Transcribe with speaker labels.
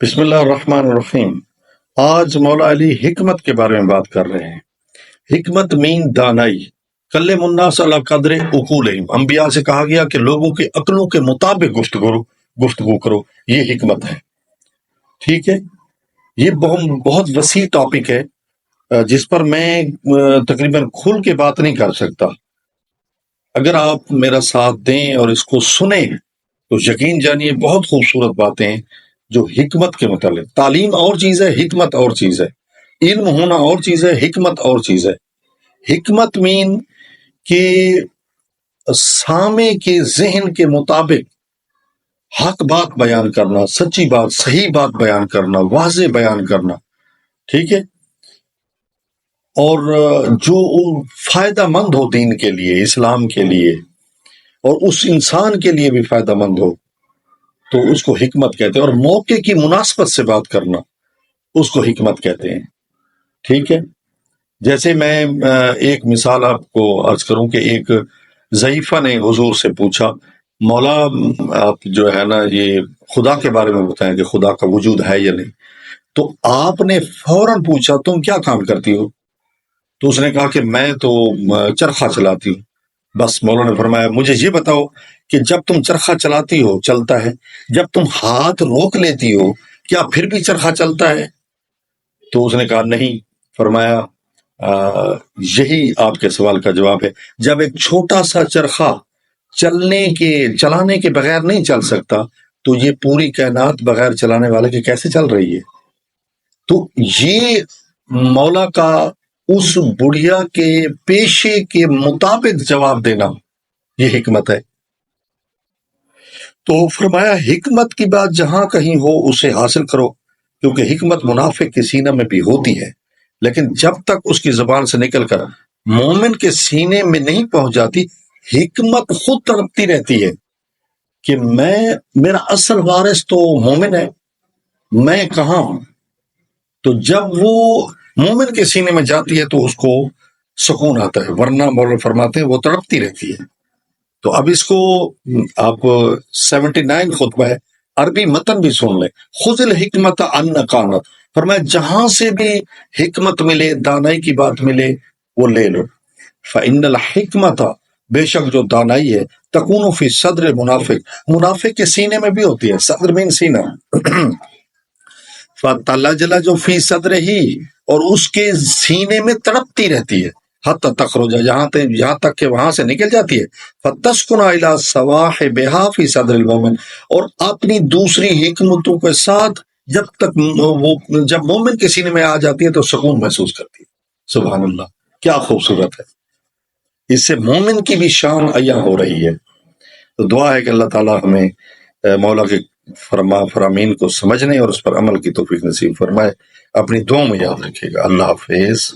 Speaker 1: بسم اللہ الرحمن الرحیم۔ آج مولا علی حکمت کے بارے میں بات کر رہے ہیں۔ حکمت مین دانائی، کلم الناس علی قدر عقولہم، انبیاء سے کہا گیا کہ لوگوں کے عقلوں کے مطابق گفتگو کرو، یہ حکمت ہے۔ ٹھیک ہے، یہ بہت وسیع ٹاپک ہے جس پر میں تقریباً کھل کے بات نہیں کر سکتا۔ اگر آپ میرا ساتھ دیں اور اس کو سنیں تو یقین جانیے بہت خوبصورت باتیں ہیں جو حکمت کے متعلق۔ تعلیم اور چیز ہے، حکمت اور چیز ہے۔ علم ہونا اور چیز ہے، حکمت اور چیز ہے۔ حکمت مین کہ سامع کے ذہن کے مطابق حق بات بیان کرنا، سچی بات، صحیح بات بیان کرنا، واضح بیان کرنا، ٹھیک ہے، اور جو فائدہ مند ہو دین کے لیے، اسلام کے لیے، اور اس انسان کے لیے بھی فائدہ مند ہو، تو اس کو حکمت کہتے ہیں۔ اور موقع کی مناسبت سے بات کرنا، اس کو حکمت کہتے ہیں۔ ٹھیک ہے، جیسے میں ایک مثال آپ کو عرض کروں کہ ایک ضعیفہ نے حضور سے پوچھا، مولا آپ جو ہے نا یہ خدا کے بارے میں بتائیں کہ خدا کا وجود ہے یا نہیں۔ تو آپ نے فوراً پوچھا تم کیا کام کرتی ہو؟ تو اس نے کہا کہ میں تو چرخہ چلاتی ہوں۔ بس مولا نے فرمایا مجھے یہ بتاؤ کہ جب تم چرخہ چلاتی ہو چلتا ہے، جب تم ہاتھ روک لیتی ہو کیا پھر بھی چرخہ چلتا ہے؟ تو اس نے کہا نہیں۔ فرمایا یہی آپ کے سوال کا جواب ہے۔ جب ایک چھوٹا سا چرخہ چلانے کے بغیر نہیں چل سکتا تو یہ پوری کائنات بغیر چلانے والے کے کیسے چل رہی ہے؟ تو یہ مولا کا اس بڑھیا کے پیشے کے مطابق جواب دینا، یہ حکمت ہے۔ تو فرمایا حکمت کی بات جہاں کہیں ہو اسے حاصل کرو، کیونکہ حکمت منافق کے سینے میں بھی ہوتی ہے، لیکن جب تک اس کی زبان سے نکل کر مومن کے سینے میں نہیں پہنچ جاتی، حکمت خود تڑپتی رہتی ہے کہ میرا اصل وارث تو مومن ہے، میں کہاں ہوں؟ تو جب وہ مومن کے سینے میں جاتی ہے تو اس کو سکون آتا ہے، ورنہ مولا فرماتے ہیں وہ تڑپتی رہتی ہے۔ تو اب اس کو آپ 79 خطبہ ہے، عربی متن بھی سن لیں۔ خذ الحکمت ان کانت، فرمایا جہاں سے بھی حکمت ملے، دانائی کی بات ملے، وہ لے لو۔ فإن الحکمت، بے شک جو دانائی ہے، تکون فی صدر منافق کے سینے میں بھی ہوتی ہے، صدر مین سینہ، فتلجلج جو فی صدر ہی، اور اس کے سینے میں تڑپتی رہتی ہے، حتی تخرج، یہاں تک کہ وہاں سے نکل جاتی ہے، فتسکن الی صواحبہا فی صدر المومن، اور اپنی دوسری حکمتوں کے ساتھ جب مومن کے سینے میں آ جاتی ہے تو سکون محسوس کرتی ہے۔ سبحان اللہ، کیا خوبصورت ہے، اس سے مومن کی بھی شان عیاں ہو رہی ہے۔ تو دعا ہے کہ اللہ تعالیٰ ہمیں مولا کے فرامین کو سمجھنے اور اس پر عمل کی توفیق نصیب فرمائے۔ اپنی دعاؤں میں یاد رکھیے گا۔ اللہ حافظ۔